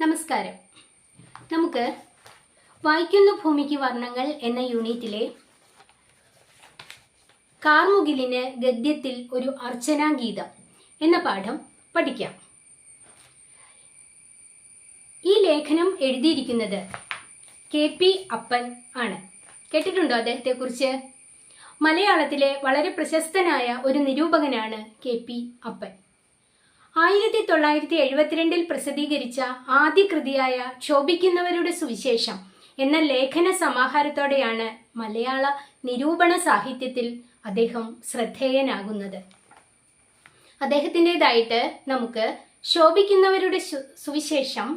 നമസ്കാരം. നമുക്ക് വായിക്കുന്ന ഭൂമിക്ക് വർണ്ണങ്ങൾ എന്ന യൂണിറ്റിലെ കാർമുകിലിന് ഗദ്യത്തിൽ ഒരു അർച്ചനാഗീതം എന്ന പാഠം പഠിക്കാം. ഈ ലേഖനം എഴുതിയിരിക്കുന്നത് KP അപ്പൻ ആണ്. കേട്ടിട്ടുണ്ടോ അദ്ദേഹത്തെക്കുറിച്ച്? മലയാളത്തിലെ വളരെ പ്രശസ്തനായ ഒരു നിരൂപകനാണ് KP അപ്പൻ. 1972 പ്രസിദ്ധീകരിച്ച ആദ്യ കൃതിയായ ക്ഷോഭിക്കുന്നവരുടെ സുവിശേഷം എന്ന ലേഖന സമാഹാരത്തോടെയാണ് മലയാള നിരൂപണ സാഹിത്യത്തിൽ അദ്ദേഹം ശ്രദ്ധേയനാകുന്നത്. അദ്ദേഹത്തിൻ്റെതായിട്ട് നമുക്ക് ശോഭിക്കുന്നവരുടെ സുവിശേഷം,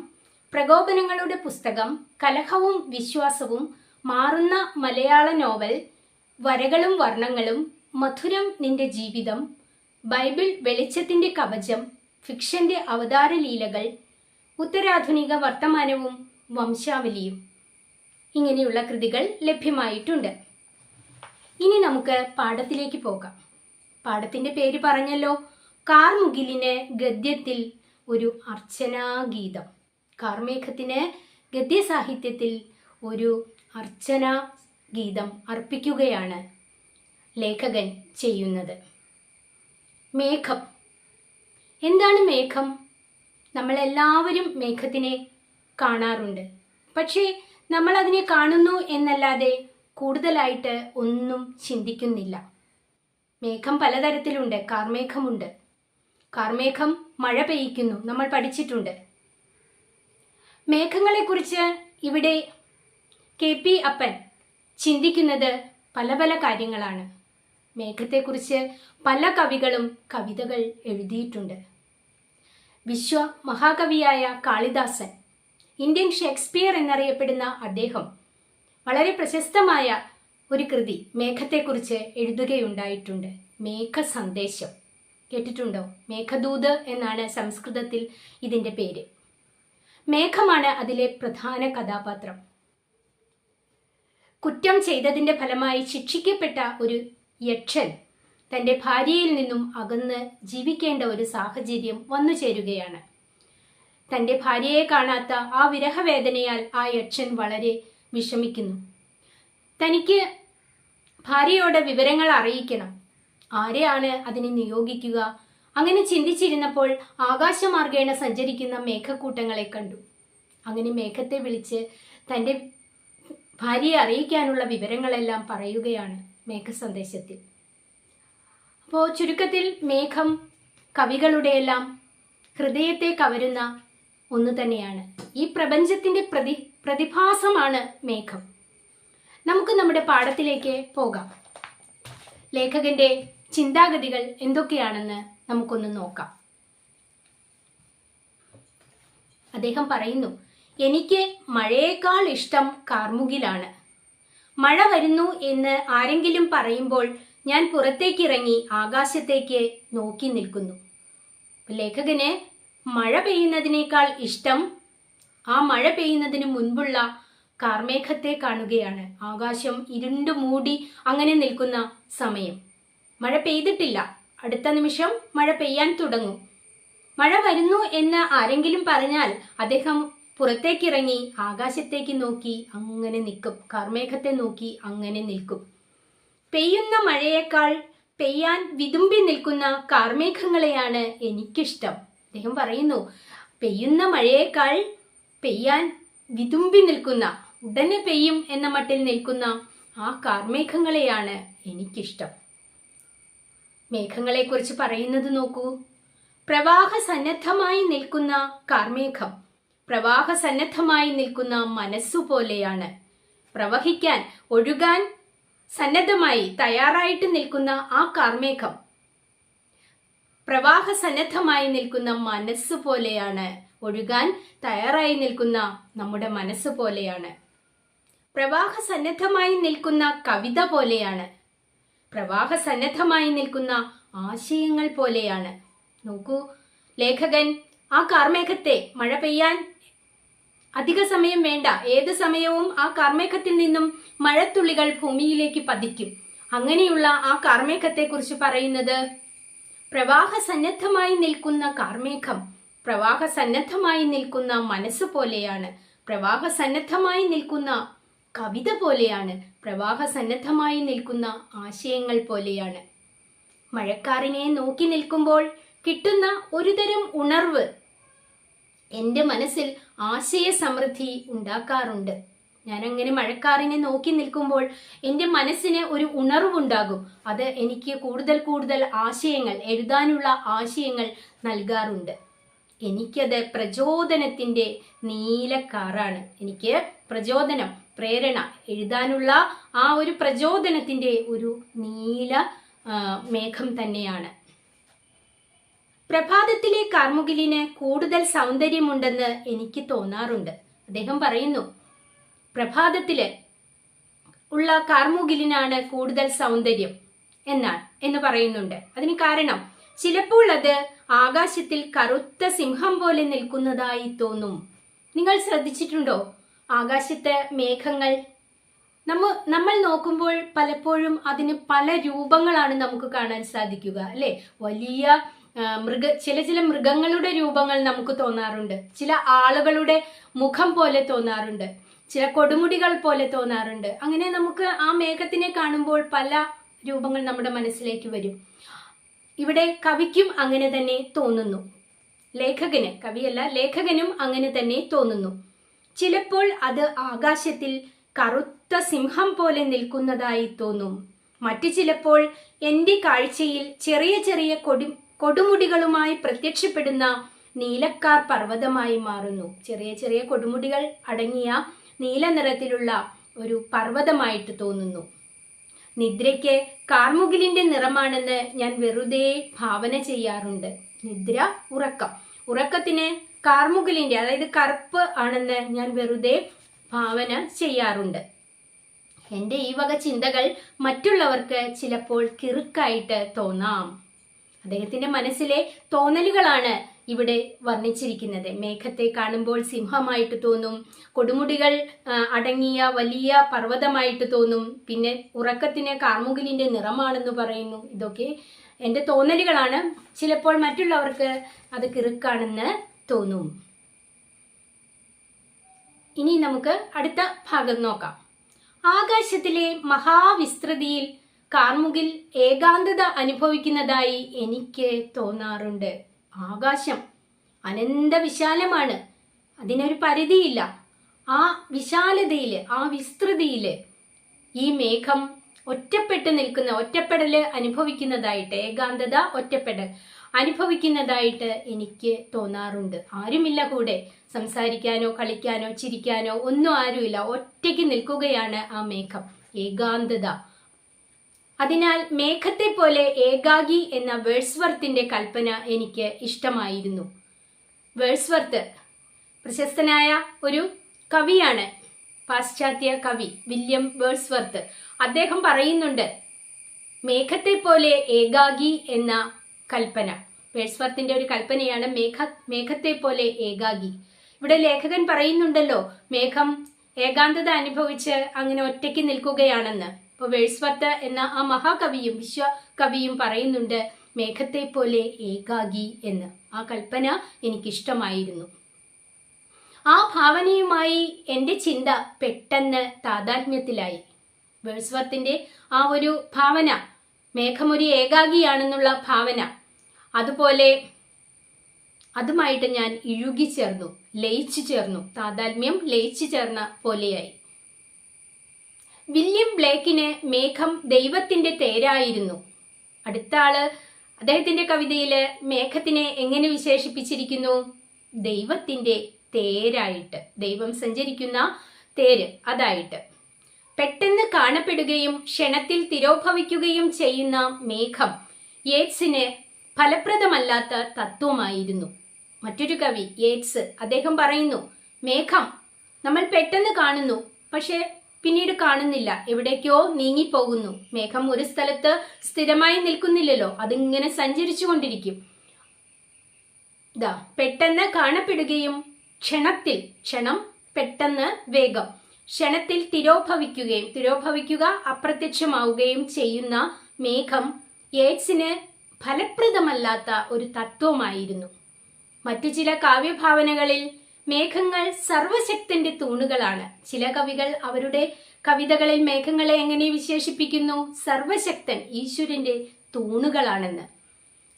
പ്രകോപനങ്ങളുടെ പുസ്തകം, കലഹവും വിശ്വാസവും, മാറുന്ന മലയാള നോവൽ, വരകളും വർണ്ണങ്ങളും, മധുരം നിന്റെ ജീവിതം, ബൈബിൾ വെളിച്ചത്തിന്റെ കവചം, ഫിക്ഷന്റെ അവതാരലീലകൾ, ഉത്തരാധുനിക വർത്തമാനവും വംശാവലിയും ഇങ്ങനെയുള്ള കൃതികൾ ലഭ്യമായിട്ടുണ്ട്. ഇനി നമുക്ക് പാഠത്തിലേക്ക് പോകാം. പാഠത്തിന്റെ പേര് പറഞ്ഞല്ലോ, കാർമുകിലിന് ഗദ്യത്തിൽ ഒരു അർച്ചനാഗീതം. കാർമേഘത്തിന് ഗദ്യസാഹിത്യത്തിൽ ഒരു അർച്ചനാഗീതം അർപ്പിക്കുകയാണ് ലേഖകൻ ചെയ്യുന്നത്. മേഘം. എന്താണ് മേഘം? നമ്മളെല്ലാവരും മേഘത്തിനെ കാണാറുണ്ട്. പക്ഷേ നമ്മൾ അതിനെ കാണുന്നു എന്നല്ലാതെ കൂടുതലായിട്ട് ഒന്നും ചിന്തിക്കുന്നില്ല. മേഘം പലതരത്തിലുണ്ട്. കാർമേഘമുണ്ട്. കാർമേഘം മഴ പെയ്യിക്കുന്നു, നമ്മൾ പഠിച്ചിട്ടുണ്ട്. മേഘങ്ങളെക്കുറിച്ച് ഇവിടെ KP അപ്പൻ ചിന്തിക്കുന്നത് പല പല കാര്യങ്ങളാണ്. മേഘത്തെക്കുറിച്ച് പല കവികളും കവിതകൾ എഴുതിയിട്ടുണ്ട്. മഹാകവിയായ കാളിദാസൻ, ഇന്ത്യൻ ഷേക്സ്പിയർ എന്നറിയപ്പെടുന്ന അദ്ദേഹം വളരെ പ്രശസ്തമായ ഒരു കൃതി മേഘത്തെക്കുറിച്ച് എഴുതുകയുണ്ടായിട്ടുണ്ട്. മേഘ സന്ദേശം. കേട്ടിട്ടുണ്ടോ? മേഘദൂത് എന്നാണ് സംസ്കൃതത്തിൽ ഇതിൻ്റെ പേര്. മേഘമാണ് അതിലെ പ്രധാന കഥാപാത്രം. കുറ്റം ചെയ്തതിൻ്റെ ഫലമായി ശിക്ഷിക്കപ്പെട്ട ഒരു യക്ഷൻ തൻ്റെ ഭാര്യയിൽ നിന്നും അകന്ന് ജീവിക്കേണ്ട ഒരു സാഹചര്യം വന്നു ചേരുകയാണ്. തൻ്റെ ഭാര്യയെ കാണാത്ത ആ വിരഹവേദനയാൽ ആ യക്ഷൻ വളരെ വിഷമിക്കുന്നു. തനിക്ക് ഭാര്യയോട് വിവരങ്ങൾ അറിയിക്കണം. ആരെയാണ് അതിനെ നിയോഗിക്കുക? അങ്ങനെ ചിന്തിച്ചിരുന്നപ്പോൾ ആകാശമാർഗേണ സഞ്ചരിക്കുന്ന മേഘക്കൂട്ടങ്ങളെ കണ്ടു. അങ്ങനെ മേഘത്തെ വിളിച്ച് തൻ്റെ ഭാര്യയെ അറിയിക്കാനുള്ള വിവരങ്ങളെല്ലാം പറയുകയാണ് മേഘസന്ദേശത്തിൽ. അപ്പോൾ ചുരുക്കത്തിൽ മേഘം കവികളുടെയെല്ലാം ഹൃദയത്തെ കവരുന്ന ഒന്ന് തന്നെയാണ്. ഈ പ്രപഞ്ചത്തിന്റെ പ്രതിഭാസമാണ് മേഘം. നമുക്ക് നമ്മുടെ പാഠത്തിലേക്ക് പോകാം. ലേഖകന്റെ ചിന്താഗതികൾ എന്തൊക്കെയാണെന്ന് നമുക്കൊന്ന് നോക്കാം. അദ്ദേഹം പറയുന്നു, എനിക്ക് മഴയേക്കാൾ ഇഷ്ടം കാർമുകിലാണ്. മഴ വരുന്നു എന്ന് ആരെങ്കിലും പറയുമ്പോൾ ഞാൻ പുറത്തേക്കിറങ്ങി ആകാശത്തേക്ക് നോക്കി നിൽക്കുന്നു. ലേഖകന് മഴ പെയ്യുന്നതിനേക്കാൾ ഇഷ്ടം ആ മഴ പെയ്യുന്നതിന് മുൻപുള്ള കാർമേഘത്തെ കാണുകയാണ്. ആകാശം ഇരുണ്ടു മൂടി അങ്ങനെ നിൽക്കുന്ന സമയം. മഴ പെയ്തിട്ടില്ല, അടുത്ത നിമിഷം മഴ പെയ്യാൻ തുടങ്ങും. മഴ വരുന്നു എന്ന് ആരെങ്കിലും പറഞ്ഞാൽ അദ്ദേഹം പുറത്തേക്കിറങ്ങി ആകാശത്തേക്ക് നോക്കി അങ്ങനെ നിൽക്കും. കാർമേഘത്തെ നോക്കി അങ്ങനെ നിൽക്കും. പെയ്യുന്ന മഴയേക്കാൾ പെയ്യാൻ വിതുമ്പി നിൽക്കുന്ന കാർമേഘങ്ങളെയാണ് എനിക്കിഷ്ടം. അദ്ദേഹം പറയുന്നു, പെയ്യുന്ന മഴയേക്കാൾ പെയ്യാൻ വിതുമ്പി നിൽക്കുന്ന, ഉടനെ പെയ്യും എന്ന മട്ടിൽ നിൽക്കുന്ന ആ കാർമേഘങ്ങളെയാണ് എനിക്കിഷ്ടം. മേഘങ്ങളെക്കുറിച്ച് പറയുന്നത് നോക്കൂ. പ്രവാഹസന്നദ്ധമായി നിൽക്കുന്ന കാർമേഘം പ്രവാഹസന്നദ്ധമായി നിൽക്കുന്ന മനസ്സുപോലെയാണ്. പ്രവഹിക്കാൻ, ഒഴുകാൻ സന്നദ്ധമായി തയ്യാറായിട്ട് നിൽക്കുന്ന ആ കാർമേഘം പ്രവാഹസന്നദ്ധമായി നിൽക്കുന്ന മനസ്സ് പോലെയാണ്. ഒഴുകാൻ തയ്യാറായി നിൽക്കുന്ന നമ്മുടെ മനസ്സ് പോലെയാണ്. പ്രവാഹസന്നദ്ധമായി നിൽക്കുന്ന കവിത പോലെയാണ്. പ്രവാഹസന്നദ്ധമായി നിൽക്കുന്ന ആശയങ്ങൾ പോലെയാണ്. നോക്കൂ, ലേഖകൻ ആ കാർമേഘത്തെ, മഴ പെയ്യാൻ അധിക സമയം വേണ്ട, ഏത് സമയവും ആ കാർമേഘത്തിൽ നിന്നും മഴത്തുള്ളികൾ ഭൂമിയിലേക്ക് പതിക്കും. അങ്ങനെയുള്ള ആ കാർമേഘത്തെക്കുറിച്ച് പറയുന്നത്, പ്രവാഹസന്നദ്ധമായി നിൽക്കുന്ന കാർമേഘം പ്രവാഹസന്നദ്ധമായി നിൽക്കുന്ന മനസ്സ് പോലെയാണ്, പ്രവാഹസന്നദ്ധമായി നിൽക്കുന്ന കവിത പോലെയാണ്, പ്രവാഹസന്നദ്ധമായി നിൽക്കുന്ന ആശയങ്ങൾ പോലെയാണ്. മഴക്കാറിനെ നോക്കി നിൽക്കുമ്പോൾ കിട്ടുന്ന ഒരുതരം ഉണർവ് എൻ്റെ മനസ്സിൽ ആശയ സമൃദ്ധി ഉണ്ടാക്കാറുണ്ട്. ഞാനങ്ങനെ മഴക്കാറിനെ നോക്കി നിൽക്കുമ്പോൾ എൻ്റെ മനസ്സിന് ഒരു ഉണർവുണ്ടാകും. അത് എനിക്ക് കൂടുതൽ കൂടുതൽ ആശയങ്ങൾ, എഴുതാനുള്ള ആശയങ്ങൾ നൽകാറുണ്ട്. എനിക്കത് പ്രചോദനത്തിൻ്റെ നീലക്കാറാണ്. എനിക്ക് പ്രചോദനം, പ്രേരണ, എഴുതാനുള്ള ആ ഒരു പ്രചോദനത്തിൻ്റെ ഒരു നീല മേഘം തന്നെയാണ്. പ്രഭാതത്തിലെ കാർമുകിലിന് കൂടുതൽ സൗന്ദര്യമുണ്ടെന്ന് എനിക്ക് തോന്നാറുണ്ട്. അദ്ദേഹം പറയുന്നു, പ്രഭാതത്തില് ഉള്ള കാർമുകിലിനാണ് കൂടുതൽ സൗന്ദര്യം എന്ന് പറയുന്നുണ്ട്. അതിന് കാരണം ചിലപ്പോൾ അത് ആകാശത്തിൽ കറുത്ത സിംഹം പോലെ നിൽക്കുന്നതായി തോന്നും. നിങ്ങൾ ശ്രദ്ധിച്ചിട്ടുണ്ടോ? ആകാശത്തെ മേഘങ്ങൾ നമ്മൾ നോക്കുമ്പോൾ പലപ്പോഴും അതിന് പല രൂപങ്ങളാണ് നമുക്ക് കാണാൻ സാധിക്കുക, അല്ലെ? വലിയ ചില മൃഗങ്ങളുടെ രൂപങ്ങൾ നമുക്ക് തോന്നാറുണ്ട്, ചില ആളുകളുടെ മുഖം പോലെ തോന്നാറുണ്ട്, ചില കൊടുമുടികൾ പോലെ തോന്നാറുണ്ട്. അങ്ങനെ നമുക്ക് ആ മേഘത്തിനെ കാണുമ്പോൾ പല രൂപങ്ങൾ നമ്മുടെ മനസ്സിലേക്ക് വരും. ഇവിടെ കവിക്കും അങ്ങനെ തന്നെ തോന്നുന്നു. ലേഖകനും അങ്ങനെ തന്നെ തോന്നുന്നു. ചിലപ്പോൾ അത് ആകാശത്തിൽ കറുത്ത സിംഹം പോലെ നിൽക്കുന്നതായി തോന്നും. മറ്റു ചിലപ്പോൾ എൻ്റെ കാഴ്ചയിൽ ചെറിയ ചെറിയ കൊടുമുടികളുമായി പ്രത്യക്ഷപ്പെടുന്ന നീലക്കാർ പർവ്വതമായി മാറുന്നു. ചെറിയ ചെറിയ കൊടുമുടികൾ അടങ്ങിയ നീല നിറത്തിലുള്ള ഒരു പർവ്വതമായിട്ട് തോന്നുന്നു. നിദ്രയ്ക്ക് കാർമുകിലിന്റെ നിറമാണെന്ന് ഞാൻ വെറുതെ ഭാവന ചെയ്യാറുണ്ട്. നിദ്ര, ഉറക്കത്തിന് കാർമുകിലിന്റെ, അതായത് കറുപ്പ് ആണെന്ന് ഞാൻ വെറുതെ ഭാവന ചെയ്യാറുണ്ട്. എൻ്റെ ഈ വക ചിന്തകൾ മറ്റുള്ളവർക്ക് ചിലപ്പോൾ കിറുക്കായിട്ട് തോന്നാം. അദ്ദേഹത്തിന്റെ മനസ്സിലെ തോന്നലുകളാണ് ഇവിടെ വർണ്ണിച്ചിരിക്കുന്നത്. മേഘത്തെ കാണുമ്പോൾ സിംഹമായിട്ട് തോന്നും, കൊടുമുടികൾ അടങ്ങിയ വലിയ പർവ്വതമായിട്ട് തോന്നും, പിന്നെ ഉറക്കത്തിന് കാർമുകിലിന്റെ നിറമാണെന്ന് പറയുന്നു. ഇതൊക്കെ എൻ്റെ തോന്നലുകളാണ്. ചിലപ്പോൾ മറ്റുള്ളവർക്ക് അത് കിറുക്കാണെന്ന് തോന്നും. ഇനി നമുക്ക് അടുത്ത ഭാഗം നോക്കാം. ആകാശത്തിലെ മഹാവിസ്തൃതിയിൽ കാർമുകിൽ ഏകാന്തത അനുഭവിക്കുന്നതായി എനിക്ക് തോന്നാറുണ്ട്. ആകാശം അനന്ത വിശാലമാണ്, അതിനൊരു പരിധിയില്ല. ആ വിശാലതയില്, ആ വിസ്തൃതിയില് ഈ മേഘം ഒറ്റപ്പെടല് അനുഭവിക്കുന്നതായിട്ട്, ഏകാന്തത, ഒറ്റപ്പെടൽ അനുഭവിക്കുന്നതായിട്ട് എനിക്ക് തോന്നാറുണ്ട്. ആരുമില്ല കൂടെ, സംസാരിക്കാനോ കളിക്കാനോ ചിരിക്കാനോ ഒന്നും ആരുമില്ല, ഒറ്റയ്ക്ക് നിൽക്കുകയാണ് ആ മേഘം, ഏകാന്തത. അതിനാൽ മേഘത്തെ പോലെ ഏകാഗി എന്ന വേഴ്സ്വർത്തിന്റെ കൽപ്പന എനിക്ക് ഇഷ്ടമായിരുന്നു. വേഴ്സ്വർത്ത് പ്രശസ്തനായ ഒരു കവിയാണ്, പാശ്ചാത്യ കവി വില്യം വേഴ്സ്വർത്ത്. അദ്ദേഹം പറയുന്നുണ്ട് മേഘത്തെ പോലെ ഏകാഗി എന്ന കൽപ്പന. വേഴ്സ്വർത്തിന്റെ ഒരു കൽപ്പനയാണ് മേഘത്തെ പോലെ ഏകാഗി. ഇവിടെ ലേഖകൻ പറയുന്നുണ്ടല്ലോ, മേഘം ഏകാന്തത അനുഭവിച്ച് അങ്ങനെ ഒറ്റയ്ക്ക് നിൽക്കുകയാണെന്ന്. അപ്പോൾ വേഴ്സ്വർത്ത് എന്ന ആ മഹാകവിയും വിശ്വകവിയും പറയുന്നുണ്ട് മേഘത്തെ പോലെ ഏകാഗി എന്ന്. ആ കൽപ്പന എനിക്കിഷ്ടമായിരുന്നു. ആ ഭാവനയുമായി എൻ്റെ ചിന്ത പെട്ടെന്ന് താതാത്മ്യത്തിലായി. വേഴ്സ്വർത്തിന്റെ ആ ഒരു ഭാവന, മേഘമൊരു ഏകാഗിയാണെന്നുള്ള ഭാവന, അതുപോലെ അതുമായിട്ട് ഞാൻ ഇഴുകിച്ചേർന്നു, ലയിച്ചു ചേർന്നു. താതാത്മ്യം ലയിച്ചു ചേർന്ന പോലെയായി. വില്യം ബ്ലേക്കിന് മേഘം ദൈവത്തിന്റെ തേരായിരുന്നു. അടുത്ത ആള് അദ്ദേഹത്തിന്റെ കവിതയില് മേഘത്തിനെ എങ്ങനെ വിശേഷിപ്പിച്ചിരിക്കുന്നു? ദൈവത്തിന്റെ തേരായിട്ട്, ദൈവം സഞ്ചരിക്കുന്ന തേര് അതായിട്ട്. പെട്ടെന്ന് കാണപ്പെടുകയും ക്ഷണത്തിൽ തിരോഭവിക്കുകയും ചെയ്യുന്ന മേഘം യേറ്റ്സിന് ഫലപ്രദമല്ലാത്ത തത്വമായിരുന്നു. മറ്റൊരു കവി യേറ്റ്സ്, അദ്ദേഹം പറയുന്നു മേഘം നമ്മൾ പെട്ടെന്ന് കാണുന്നു, പക്ഷെ പിന്നീട് കാണുന്നില്ല, എവിടേക്കോ നീങ്ങിപ്പോകുന്നു. മേഘം ഒരു സ്ഥലത്ത് സ്ഥിരമായി നിൽക്കുന്നില്ലല്ലോ, അതിങ്ങനെ സഞ്ചരിച്ചു കൊണ്ടിരിക്കും. പെട്ടെന്ന് കാണപ്പെടുകയും ക്ഷണം പെട്ടെന്ന് വേഗം, ക്ഷണത്തിൽ തിരോഭവിക്കുക അപ്രത്യക്ഷമാവുകയും ചെയ്യുന്ന മേഘം യേറ്റ്സിന് ഫലപ്രദമല്ലാത്ത ഒരു തത്വമായിരുന്നു. മറ്റു ചില കാവ്യഭാവനകളിൽ മേഘങ്ങൾ സർവശക്തന്റെ തൂണുകളാണ്. ചില കവികൾ അവരുടെ കവിതകളിൽ മേഘങ്ങളെ എങ്ങനെ വിശേഷിപ്പിക്കുന്നു? സർവശക്തൻ, ഈശ്വരന്റെ തൂണുകളാണെന്ന്.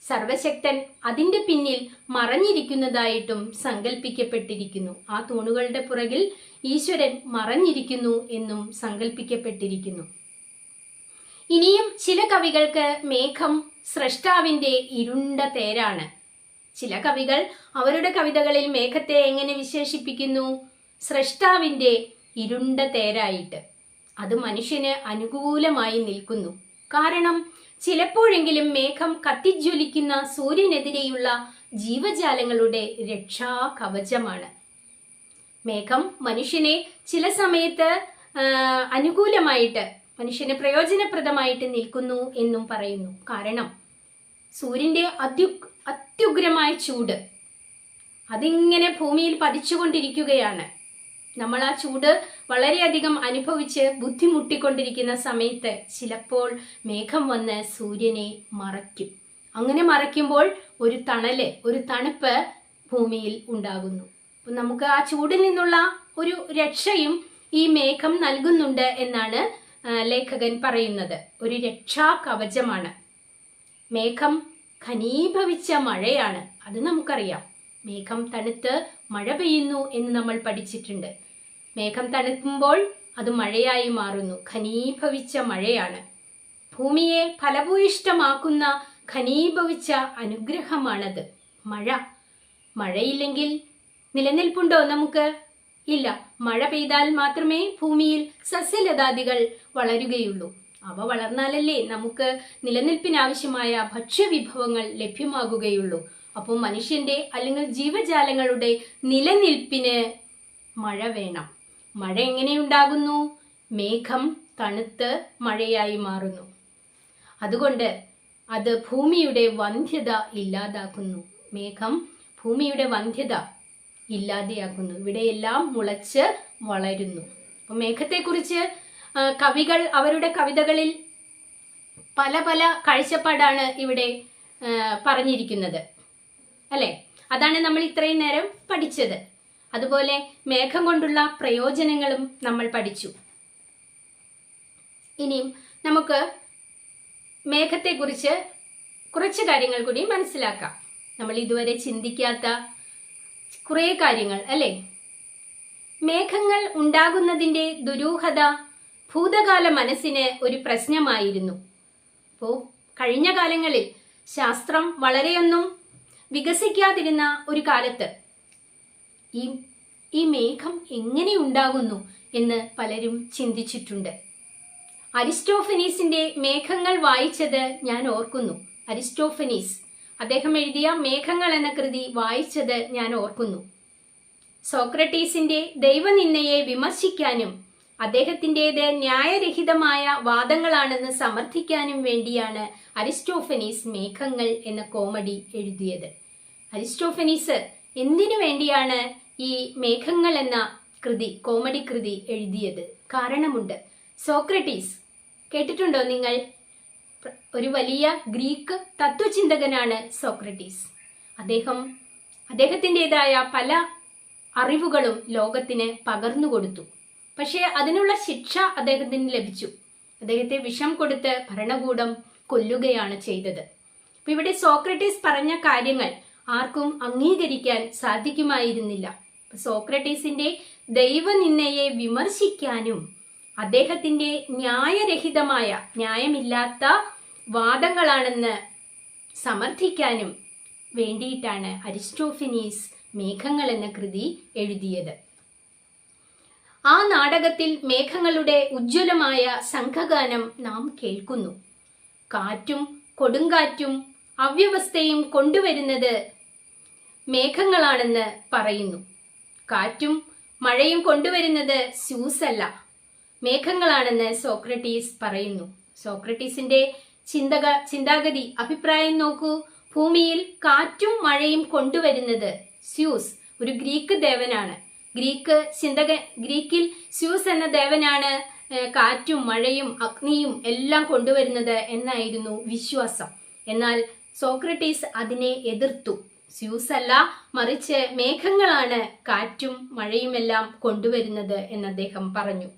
സർവശക്തൻ അതിന്റെ പിന്നിൽ മറഞ്ഞിരിക്കുന്നതായിട്ടും സങ്കല്പിക്കപ്പെട്ടിരിക്കുന്നു. ആ തൂണുകളുടെ പുറകിൽ ഈശ്വരൻ മറഞ്ഞിരിക്കുന്നു എന്നും സങ്കല്പിക്കപ്പെട്ടിരിക്കുന്നു. ഇനിയും ചില കവികൾക്ക് മേഘം സ്രഷ്ടാവിന്റെ ഇരുണ്ട തേരാണ്. ചില കവികൾ അവരുടെ കവിതകളിൽ മേഘത്തെ എങ്ങനെ വിശേഷിപ്പിക്കുന്നു? സ്രഷ്ടാവിന്റെ ഇരുണ്ട തേരായിട്ട്. അത് മനുഷ്യന് അനുകൂലമായി നിൽക്കുന്നു. കാരണം ചിലപ്പോഴെങ്കിലും മേഘം കത്തിജ്വലിക്കുന്ന സൂര്യനെതിരെയുള്ള ജീവജാലങ്ങളുടെ രക്ഷാ കവചമാണ്. മേഘം മനുഷ്യനെ ചില സമയത്ത് അനുകൂലമായിട്ട്, മനുഷ്യന് പ്രയോജനപ്രദമായിട്ട് നിൽക്കുന്നു എന്നും പറയുന്നു. കാരണം സൂര്യന്റെ അത്യുഗ്രമായ ചൂട് അതിങ്ങനെ ഭൂമിയിൽ പതിച്ചുകൊണ്ടിരിക്കുകയാണ്. നമ്മൾ ആ ചൂട് വളരെയധികം അനുഭവിച്ച് ബുദ്ധിമുട്ടിക്കൊണ്ടിരിക്കുന്ന സമയത്ത് ചിലപ്പോൾ മേഘം വന്ന് സൂര്യനെ മറയ്ക്കും. അങ്ങനെ മറയ്ക്കുമ്പോൾ ഒരു തണല്, ഒരു തണുപ്പ് ഭൂമിയിൽ ഉണ്ടാകുന്നു. നമുക്ക് ആ ചൂടിൽ നിന്നുള്ള ഒരു രക്ഷയും ഈ മേഘം നൽകുന്നുണ്ട് എന്നാണ് ലേഖകൻ പറയുന്നത്. ഒരു രക്ഷാ കവചമാണ്. മേഘം ഘനീഭവിച്ച മഴയാണ്, അത് നമുക്കറിയാം. മേഘം തണുത്ത് മഴ പെയ്യുന്നു എന്ന് നമ്മൾ പഠിച്ചിട്ടുണ്ട്. മേഘം തണുക്കുമ്പോൾ അത് മഴയായി മാറുന്നു. ഘനീഭവിച്ച മഴയാണ്. ഭൂമിയെ ഫലഭൂയിഷ്ടമാക്കുന്ന ഘനീഭവിച്ച അനുഗ്രഹമാണത് മഴ. മഴയില്ലെങ്കിൽ നിലനിൽപ്പുണ്ടോ നമുക്ക്? ഇല്ല. മഴ പെയ്താൽ മാത്രമേ ഭൂമിയിൽ സസ്യലതാദികൾ വളരുകയുള്ളൂ. അവ വളർന്നാലല്ലേ നമുക്ക് നിലനിൽപ്പിനാവശ്യമായ ഭക്ഷ്യവിഭവങ്ങൾ ലഭ്യമാകുകയുള്ളൂ. അപ്പോൾ മനുഷ്യന്റെ അല്ലെങ്കിൽ ജീവജാലങ്ങളുടെ നിലനിൽപ്പിന് മഴ വേണം. മഴ എങ്ങനെയുണ്ടാകുന്നു? മേഘം തണുത്ത് മഴയായി മാറുന്നു. അതുകൊണ്ട് അത് ഭൂമിയുടെ വന്ധ്യത ഇല്ലാതാക്കുന്നു. മേഘം ഭൂമിയുടെ വന്ധ്യത ഇല്ലാതെയാക്കുന്നു. ഇവിടെയെല്ലാം മുളച്ച് വളരുന്നു. അപ്പോൾ മേഘത്തെക്കുറിച്ച് കവികൾ അവരുടെ കവിതകളിൽ പല പല കാഴ്ചപ്പാടാണ് ഇവിടെ പറഞ്ഞിരിക്കുന്നത്, അല്ലെ? അതാണ് നമ്മൾ ഇത്രയും നേരം പഠിച്ചത്. അതുപോലെ മേഘം കൊണ്ടുള്ള പ്രയോജനങ്ങളും നമ്മൾ പഠിച്ചു. ഇനിയും നമുക്ക് മേഘത്തെക്കുറിച്ച് കുറച്ച് കാര്യങ്ങൾ കൂടി മനസ്സിലാക്കാം. നമ്മൾ ഇതുവരെ ചിന്തിക്കാത്ത കുറേ കാര്യങ്ങൾ, അല്ലെ? മേഘങ്ങൾ ഉണ്ടാകുന്നതിന്റെ ദുരൂഹത ഭൂതകാല മനസ്സിന് ഒരു പ്രശ്നമായിരുന്നു. അപ്പോൾ കഴിഞ്ഞ കാലങ്ങളിൽ ശാസ്ത്രം വളരെയൊന്നും വികസിക്കാതിരുന്ന ഒരു കാലത്ത് ഈ മേഘം എങ്ങനെ ഉണ്ടാകുന്നു എന്ന് പലരും ചിന്തിച്ചിട്ടുണ്ട്. അരിസ്റ്റോഫനീസിന്റെ മേഘങ്ങൾ വായിച്ചത് ഞാൻ ഓർക്കുന്നു. അരിസ്റ്റോഫനീസ് അദ്ദേഹം എഴുതിയ മേഘങ്ങൾ എന്ന കൃതി വായിച്ചത് ഞാൻ ഓർക്കുന്നു. സോക്രട്ടീസിന്റെ ദൈവനിന്ദയെ വിമർശിക്കാനും അദ്ദേഹത്തിൻ്റെത് ന്യായരഹിതമായ വാദങ്ങളാണെന്ന് സമർത്ഥിക്കാനും വേണ്ടിയാണ് അരിസ്റ്റോഫനീസ് മേഘങ്ങൾ എന്ന കോമഡി എഴുതിയത്. അരിസ്റ്റോഫനീസ് എന്തിനു വേണ്ടിയാണ് ഈ മേഘങ്ങൾ എന്ന കൃതി, കോമഡി കൃതി എഴുതിയത്? കാരണമുണ്ട്. സോക്രട്ടീസ് കേട്ടിട്ടുണ്ടോ നിങ്ങൾ? ഒരു വലിയ ഗ്രീക്ക് തത്വചിന്തകനാണ് സോക്രട്ടീസ്. അദ്ദേഹത്തിൻ്റെതായ പല അറിവുകളും ലോകത്തിന് പകർന്നു കൊടുത്തു. പക്ഷേ അതിനുള്ള ശിക്ഷ അദ്ദേഹത്തിന് ലഭിച്ചു. അദ്ദേഹത്തെ വിഷം കൊടുത്ത് ഭരണകൂടം കൊല്ലുകയാണ് ചെയ്തത്. അപ്പൊ ഇവിടെ സോക്രട്ടീസ് പറഞ്ഞ കാര്യങ്ങൾ ആർക്കും അംഗീകരിക്കാൻ സാധിക്കുമായിരുന്നില്ല. സോക്രട്ടീസിന്റെ ദൈവനിന്ദയെ വിമർശിക്കാനും അദ്ദേഹത്തിന്റെ ന്യായരഹിതമായ, ന്യായമില്ലാത്ത വാദങ്ങളാണെന്ന് സമർത്ഥിക്കാനും വേണ്ടിയിട്ടാണ് അരിസ്റ്റോഫനീസ് മേഘങ്ങൾ എന്ന കൃതി എഴുതിയത്. ആ നാടകത്തിൽ മേഘങ്ങളുടെ ഉജ്ജ്വലമായ സംഘഗാനം നാം കേൾക്കുന്നു. കാറ്റും കൊടുങ്കാറ്റും അവ്യവസ്ഥയും കൊണ്ടുവരുന്നത് മേഘങ്ങളാണെന്ന് പറയുന്നു. കാറ്റും മഴയും കൊണ്ടുവരുന്നത് സ്യൂസല്ല, മേഘങ്ങളാണെന്ന് സോക്രട്ടീസ് പറയുന്നു. സോക്രട്ടീസിന്റെ ചിന്താഗതി, അഭിപ്രായം നോക്കൂ. ഭൂമിയിൽ കാറ്റും മഴയും കൊണ്ടുവരുന്നത് സ്യൂസ്, ഒരു ഗ്രീക്ക് ദേവനാണ്. ഗ്രീക്കിൽ സ്യൂസ് എന്ന ദേവനാണ് കാറ്റും മഴയും അഗ്നിയും എല്ലാം കൊണ്ടുവരുന്നത് എന്നായിരുന്നു വിശ്വാസം. എന്നാൽ സോക്രട്ടീസ് അതിനെ എതിർത്തു. സ്യൂസ് അല്ല, മറിച്ച് മേഘങ്ങളാണ് കാറ്റും മഴയുമെല്ലാം കൊണ്ടുവരുന്നത് എന്ന് അദ്ദേഹം പറഞ്ഞു.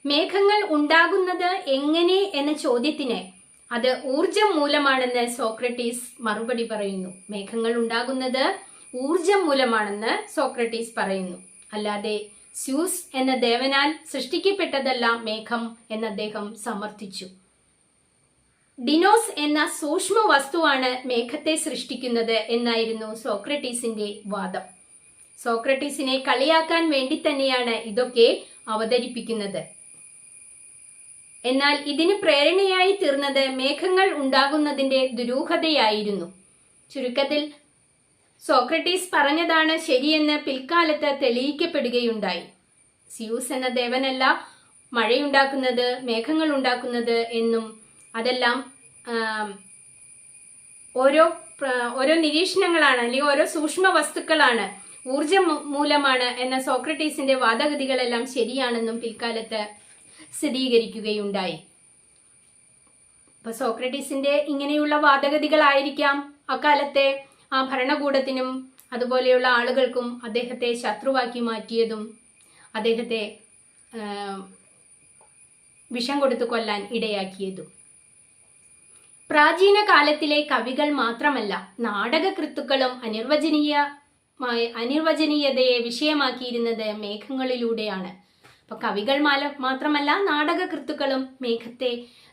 മേഘങ്ങൾ ഉണ്ടാകുന്നത് എങ്ങനെ എന്ന ചോദ്യത്തിന് അത് ഊർജം മൂലമാണെന്ന് സോക്രട്ടീസ് മറുപടി പറയുന്നു. മേഘങ്ങൾ ഉണ്ടാകുന്നത് ഊർജം മൂലമാണെന്ന് സോക്രട്ടീസ് പറയുന്നു. അല്ലാതെ സ്യൂസ് എന്ന ദേവനാൽ സൃഷ്ടിക്കപ്പെട്ടതല്ല മേഘം എന്ന് അദ്ദേഹം സമർത്ഥിച്ചു. ഡിനോസ് എന്ന സൂക്ഷ്മ വസ്തുവാണ് മേഘത്തെ സൃഷ്ടിക്കുന്നത് എന്നായിരുന്നു സോക്രട്ടീസിന്റെ വാദം. സോക്രട്ടീസിനെ കളിയാക്കാൻ വേണ്ടി തന്നെയാണ് ഇതൊക്കെ അവതരിപ്പിക്കുന്നത്. എന്നാൽ ഇതിന് പ്രേരണയായി തീർന്നത് മേഘങ്ങൾ ഉണ്ടാകുന്നതിന്റെ ദുരൂഹതയായിരുന്നു. ചുരുക്കത്തിൽ സോക്രട്ടീസ് പറഞ്ഞതാണ് ശരിയെന്ന് പിൽക്കാലത്ത് തെളിയിക്കപ്പെടുകയുണ്ടായി. സ്യൂസ് എന്ന ദേവനല്ല മഴയുണ്ടാക്കുന്നത്, മേഘങ്ങൾ ഉണ്ടാക്കുന്നത് എന്നും അതെല്ലാം ഓരോ നിരീക്ഷണങ്ങളാണ്, അല്ലെങ്കിൽ ഓരോ സൂക്ഷ്മ വസ്തുക്കളാണ്, ഊർജം മൂലമാണ് എന്ന സോക്രട്ടീസിന്റെ വാദഗതികളെല്ലാം ശരിയാണെന്നും പിൽക്കാലത്ത് സ്ഥിരീകരിക്കുകയുണ്ടായി. അപ്പൊ സോക്രട്ടീസിന്റെ ഇങ്ങനെയുള്ള വാദഗതികളായിരിക്കാം അക്കാലത്തെ ആ ഭരണകൂടത്തിനും അതുപോലെയുള്ള ആളുകൾക്കും അദ്ദേഹത്തെ ശത്രുവാക്കി മാറ്റിയതും അദ്ദേഹത്തെ വിഷം കൊടുത്തു കൊല്ലാൻ ഇടയാക്കിയതും. പ്രാചീന കാലത്തിലെ കവികൾ മാത്രമല്ല, നാടകകൃത്തുക്കളും അനിർവചനീയതയെ വിഷയമാക്കിയിരുന്നത് മേഘങ്ങളിലൂടെയാണ്. അപ്പൊ കവികൾ മാത്രമല്ല, നാടകകൃത്തുക്കളും മേഘത്തെ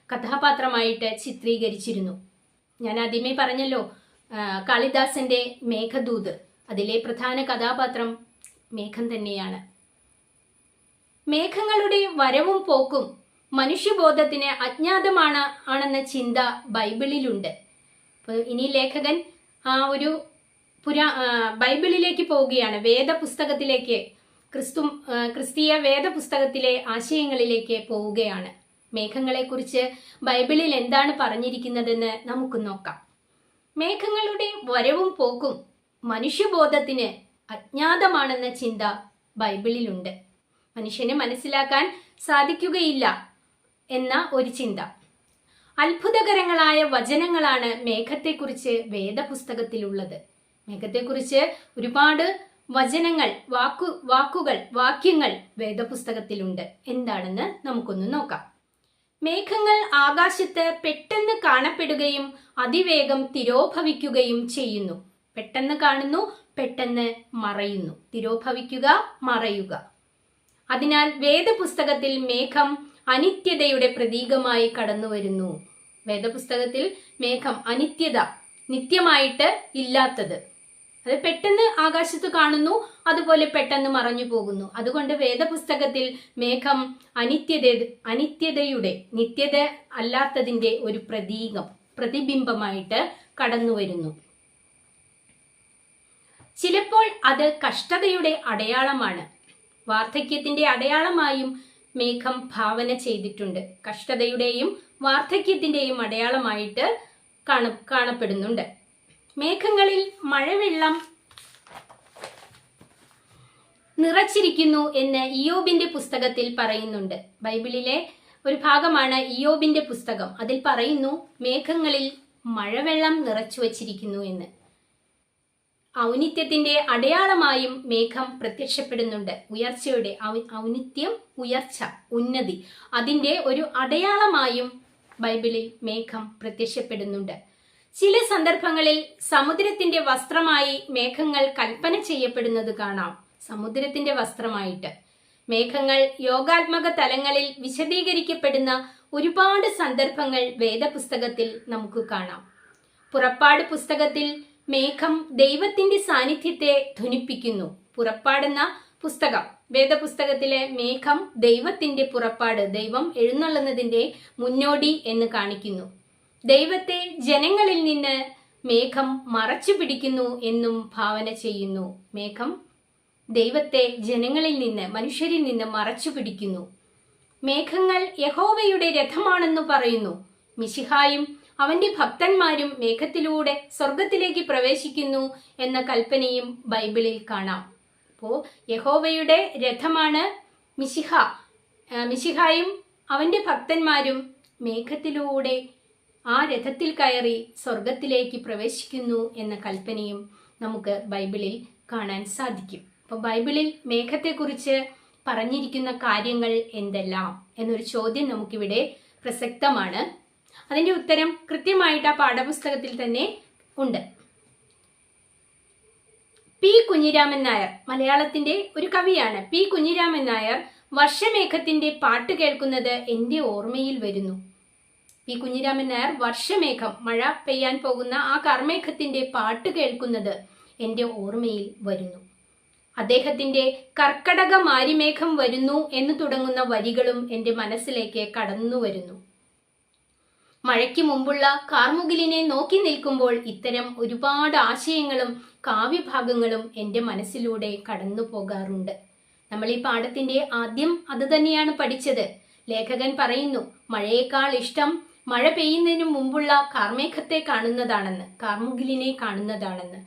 കഥാപാത്രമായിട്ട് ചിത്രീകരിച്ചിരുന്നു. ഞാൻ ആദ്യമേ പറഞ്ഞല്ലോ, കാളിദാസന്റെ മേഘദൂത്, അതിലെ പ്രധാന കഥാപാത്രം മേഘം തന്നെയാണ്. മേഘങ്ങളുടെ വരവും പോക്കും മനുഷ്യബോധത്തിന് ആണെന്ന ചിന്ത ബൈബിളിലുണ്ട്. അപ്പോൾ ഇനി ലേഖകൻ ആ ഒരു ബൈബിളിലേക്ക് പോവുകയാണ്, വേദപുസ്തകത്തിലേക്ക്, ക്രിസ്തീയ വേദപുസ്തകത്തിലെ ആശയങ്ങളിലേക്ക് പോവുകയാണ്. മേഘങ്ങളെക്കുറിച്ച് ബൈബിളിൽ എന്താണ് പറഞ്ഞിരിക്കുന്നതെന്ന് നമുക്ക് നോക്കാം. മേഘങ്ങളുടെ വരവും പോക്കും മനുഷ്യബോധത്തിന് അജ്ഞാതമാണെന്ന ചിന്ത ബൈബിളിലുണ്ട്. മനുഷ്യന് മനസ്സിലാക്കാൻ സാധിക്കുകയില്ല എന്ന ഒരു ചിന്ത. അത്ഭുതകരങ്ങളായ വചനങ്ങളാണ് മേഘത്തെക്കുറിച്ച് വേദപുസ്തകത്തിലുള്ളത്. മേഘത്തെക്കുറിച്ച് ഒരുപാട് വചനങ്ങൾ, വാക്യങ്ങൾ വേദപുസ്തകത്തിലുണ്ട്. എന്താണെന്ന് നമുക്കൊന്ന് നോക്കാം. മേഘങ്ങൾ ആകാശത്ത് പെട്ടെന്ന് കാണപ്പെടുകയും അതിവേഗം തിരോഭവിക്കുകയും ചെയ്യുന്നു. പെട്ടെന്ന് കാണുന്നു, പെട്ടെന്ന് മറയുന്നു. തിരോഭവിക്കുക, മറയുക. അതിനാൽ വേദപുസ്തകത്തിൽ മേഘം അനിത്യതയുടെ പ്രതീകമായി കടന്നു വരുന്നു. വേദപുസ്തകത്തിൽ മേഘം അനിത്യത, നിത്യമായിട്ട് ഇല്ലാത്തത്, അത് പെട്ടെന്ന് ആകാശത്ത് കാണുന്നു, അതുപോലെ പെട്ടെന്ന് മറഞ്ഞു പോകുന്നു. അതുകൊണ്ട് വേദപുസ്തകത്തിൽ മേഘം അനിത്യതയുടെ, നിത്യത അല്ലാത്തതിന്റെ ഒരു പ്രതീകം, പ്രതിബിംബമായിട്ട് കടന്നു വരുന്നു. ചിലപ്പോൾ അത് കഷ്ടതയുടെ അടയാളമാണ്. വാർദ്ധക്യത്തിന്റെ അടയാളമായും മേഘം ഭാവന ചെയ്തിട്ടുണ്ട്. കഷ്ടതയുടെയും വാർദ്ധക്യത്തിന്റെയും അടയാളമായിട്ട് കാണപ്പെടുന്നുണ്ട്. മേഘങ്ങളിൽ മഴവെള്ളം നിറച്ചിരിക്കുന്നു എന്ന് ഇയ്യോബിന്റെ പുസ്തകത്തിൽ പറയുന്നുണ്ട്. ബൈബിളിലെ ഒരു ഭാഗമാണ് ഇയ്യോബിന്റെ പുസ്തകം. അതിൽ പറയുന്നു മേഘങ്ങളിൽ മഴവെള്ളം നിറച്ചു വച്ചിരിക്കുന്നു എന്ന്. ഔന്നിത്യത്തിന്റെ അടയാളമായും മേഘം പ്രത്യക്ഷപ്പെടുന്നുണ്ട്. ഉയർച്ചയുടെ ഔന്നിത്യം, ഉയർച്ച, ഉന്നതി, അതിന്റെ ഒരു അടയാളമായും ബൈബിളിൽ മേഘം പ്രത്യക്ഷപ്പെടുന്നുണ്ട്. ചില സന്ദർഭങ്ങളിൽ സമുദ്രത്തിന്റെ വസ്ത്രമായി മേഘങ്ങൾ കൽപ്പന ചെയ്യപ്പെടുന്നത് കാണാം. സമുദ്രത്തിന്റെ വസ്ത്രമായിട്ട് മേഘങ്ങൾ യോഗാത്മക തലങ്ങളിൽ വിശദീകരിക്കപ്പെടുന്ന ഒരുപാട് സന്ദർഭങ്ങൾ വേദപുസ്തകത്തിൽ നമുക്ക് കാണാം. പുറപ്പാട് പുസ്തകത്തിൽ മേഘം ദൈവത്തിന്റെ സാന്നിധ്യത്തെ ധ്വനിപ്പിക്കുന്നു. പുറപ്പാടെന്ന പുസ്തകം, വേദപുസ്തകത്തിലെ മേഘം ദൈവത്തിന്റെ പുറപ്പാട്, ദൈവം എഴുന്നള്ളുന്നതിന്റെ മുന്നോടി എന്ന് കാണിക്കുന്നു. ദൈവത്തെ ജനങ്ങളിൽ നിന്ന് മേഘം മറച്ചു പിടിക്കുന്നു എന്നും ഭാവന ചെയ്യുന്നു. മേഘം ദൈവത്തെ ജനങ്ങളിൽ നിന്ന്, മനുഷ്യരിൽ നിന്ന് മറച്ചു പിടിക്കുന്നു. മേഘങ്ങൾ യഹോവയുടെ രഥമാണെന്ന് പറയുന്നു. മിശിഹായും അവന്റെ ഭക്തന്മാരും മേഘത്തിലൂടെ സ്വർഗത്തിലേക്ക് പ്രവേശിക്കുന്നു എന്ന കൽപ്പനയും ബൈബിളിൽ കാണാം. അപ്പോ യഹോവയുടെ രഥമാണ് മിശിഹായും അവന്റെ ഭക്തന്മാരും മേഘത്തിലൂടെ ആ രഥത്തിൽ കയറി സ്വർഗത്തിലേക്ക് പ്രവേശിക്കുന്നു എന്ന കൽപ്പനയും നമുക്ക് ബൈബിളിൽ കാണാൻ സാധിക്കും. അപ്പോൾ ബൈബിളിൽ മേഘത്തെക്കുറിച്ച് പറഞ്ഞിരിക്കുന്ന കാര്യങ്ങൾ എന്തെല്ലാം എന്നൊരു ചോദ്യം നമുക്കിവിടെ പ്രസക്തമാണ്. അതിന്റെ ഉത്തരം കൃത്യമായിട്ട് ആ പാഠപുസ്തകത്തിൽ തന്നെ ഉണ്ട്. പി കുഞ്ഞിരാമൻ നായർ, മലയാളത്തിന്റെ ഒരു കവിയാണ്. പി കുഞ്ഞിരാമൻ നായർ വർഷമേഘത്തിന്റെ പാട്ട് കേൾക്കുന്നത് എന്റെ ഓർമ്മയിൽ വരുന്നു. പി കുഞ്ഞിരാമൻ നായർ വർഷമേഘം, മഴ പെയ്യാൻ പോകുന്ന ആ കാർമേഘത്തിന്റെ പാട്ട് കേൾക്കുന്നത് എന്റെ ഓർമ്മയിൽ വരുന്നു. അദ്ദേഹത്തിന്റെ കർക്കടക മാരിമേഘം വരുന്നു എന്ന് തുടങ്ങുന്ന വരികളും എന്റെ മനസ്സിലേക്ക് കടന്നു വരുന്നു. മഴയ്ക്ക് മുമ്പുള്ള കാർമുകിലിനെ നോക്കി നിൽക്കുമ്പോൾ ഇത്തരം ഒരുപാട് ആശയങ്ങളും കാവ്യഭാഗങ്ങളും എന്റെ മനസ്സിലൂടെ കടന്നു പോകാറുണ്ട്. നമ്മൾ ഈ പാഠത്തിന്റെ ആദ്യം അത് തന്നെയാണ് പഠിച്ചത്. ലേഖകൻ പറയുന്നു, മഴയേക്കാൾ ഇഷ്ടം മഴ പെയ്യുന്നതിന് മുമ്പുള്ള കാർമേഘത്തെ കാണുന്നതാണെന്ന്, കാർമുകിലിനെ കാണുന്നതാണെന്ന്.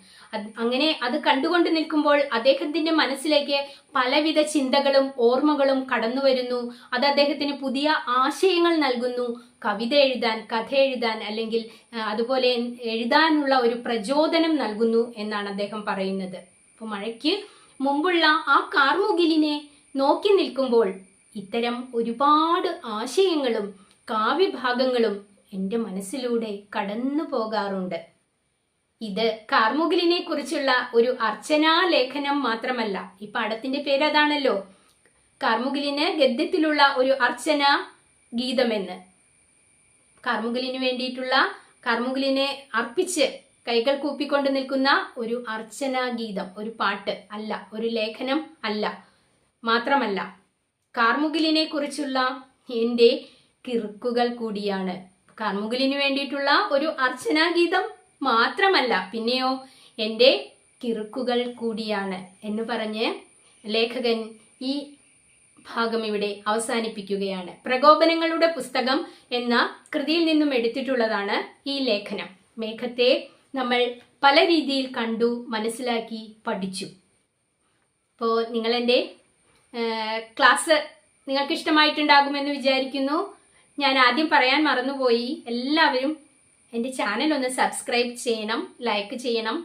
അങ്ങനെ അത് കണ്ടുകൊണ്ട് നിൽക്കുമ്പോൾ അദ്ദേഹത്തിന്റെ മനസ്സിലേക്ക് പലവിധ ചിന്തകളും ഓർമ്മകളും കടന്നു വരുന്നു. അത് അദ്ദേഹത്തിന് പുതിയ ആശയങ്ങൾ നൽകുന്നു. കവിത എഴുതാൻ, കഥ എഴുതാൻ, അല്ലെങ്കിൽ അതുപോലെ എഴുതാനുള്ള ഒരു പ്രചോദനം നൽകുന്നു എന്നാണ് അദ്ദേഹം പറയുന്നത്. അപ്പൊ മഴയ്ക്ക് മുമ്പുള്ള ആ കാർമുകിലിനെ നോക്കി നിൽക്കുമ്പോൾ ഇത്തരം ഒരുപാട് ആശയങ്ങളും കാവ്യഭാഗങ്ങളും എൻ്റെ മനസ്സിലൂടെ കടന്നു പോകാറുണ്ട്. ഇത് കാർമുകിലിനെ കുറിച്ചുള്ള ഒരു അർച്ചനാ ലേഖനം മാത്രമല്ല. ഈ പാഠത്തിന്റെ പേര് അതാണല്ലോ, കാർമുകിലിന് ഗദ്യത്തിലുള്ള ഒരു അർച്ചനാ ഗീതമെന്ന്. കാർമുകിലിന് വേണ്ടിയിട്ടുള്ള, കാർമുകിലിനെ അർപ്പിച്ച് കൈകൾ കൂപ്പിക്കൊണ്ട് നിൽക്കുന്ന ഒരു അർച്ചനാ ഗീതം, ഒരു പാട്ട് അല്ല, ഒരു ലേഖനം അല്ല. മാത്രമല്ല, കാർമുകിലിനെ കുറിച്ചുള്ള എൻ്റെ കിറുക്കുകൾ കൂടിയാണ്. കാർമുകിലിന് വേണ്ടിയിട്ടുള്ള ഒരു അർച്ചനാ ഗീതം മാത്രമല്ല, പിന്നെയോ എൻ്റെ കിറുക്കുകൾ കൂടിയാണ് എന്ന് പറഞ്ഞ് ലേഖകൻ ഈ ഭാഗം ഇവിടെ അവസാനിപ്പിക്കുകയാണ്. പ്രകോപനങ്ങളുടെ പുസ്തകം എന്ന കൃതിയിൽ നിന്നും എടുത്തിട്ടുള്ളതാണ് ഈ ലേഖനം. മേഘത്തെ നമ്മൾ പല രീതിയിൽ കണ്ടു, മനസ്സിലാക്കി, പഠിച്ചു. അപ്പോൾ നിങ്ങളെൻ്റെ ക്ലാസ് നിങ്ങൾക്ക് ഇഷ്ടമായിട്ടുണ്ടാകുമെന്ന് വിചാരിക്കുന്നു. ഞാൻ ആദ്യം പറയാൻ മറന്നുപോയി, എല്ലാവരും എൻ്റെ ചാനൽ ഒന്ന് സബ്സ്ക്രൈബ് ചെയ്യണം, ലൈക്ക് ചെയ്യണം,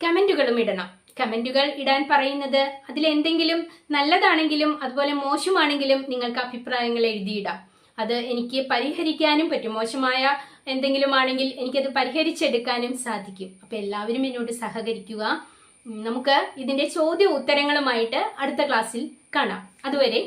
കമൻറ്റുകളും ഇടണം. കമൻറ്റുകൾ ഇടാൻ പറയുന്നത് അതിലെന്തെങ്കിലും നല്ലതാണെങ്കിലും അതുപോലെ മോശമാണെങ്കിലും നിങ്ങൾക്ക് അഭിപ്രായങ്ങൾ എഴുതിയിടാം. അത് എനിക്ക് പരിഹരിക്കാനും പറ്റും. മോശമായ എന്തെങ്കിലും ആണെങ്കിൽ എനിക്കത് പരിഹരിച്ചെടുക്കാനും സാധിക്കും. അപ്പോൾ എല്ലാവരും എന്നോട് സഹകരിക്കുക. നമുക്ക് ഇതിൻ്റെ ചോദ്യ ഉത്തരങ്ങളുമായിട്ട് അടുത്ത ക്ലാസ്സിൽ കാണാം. അതുവരെ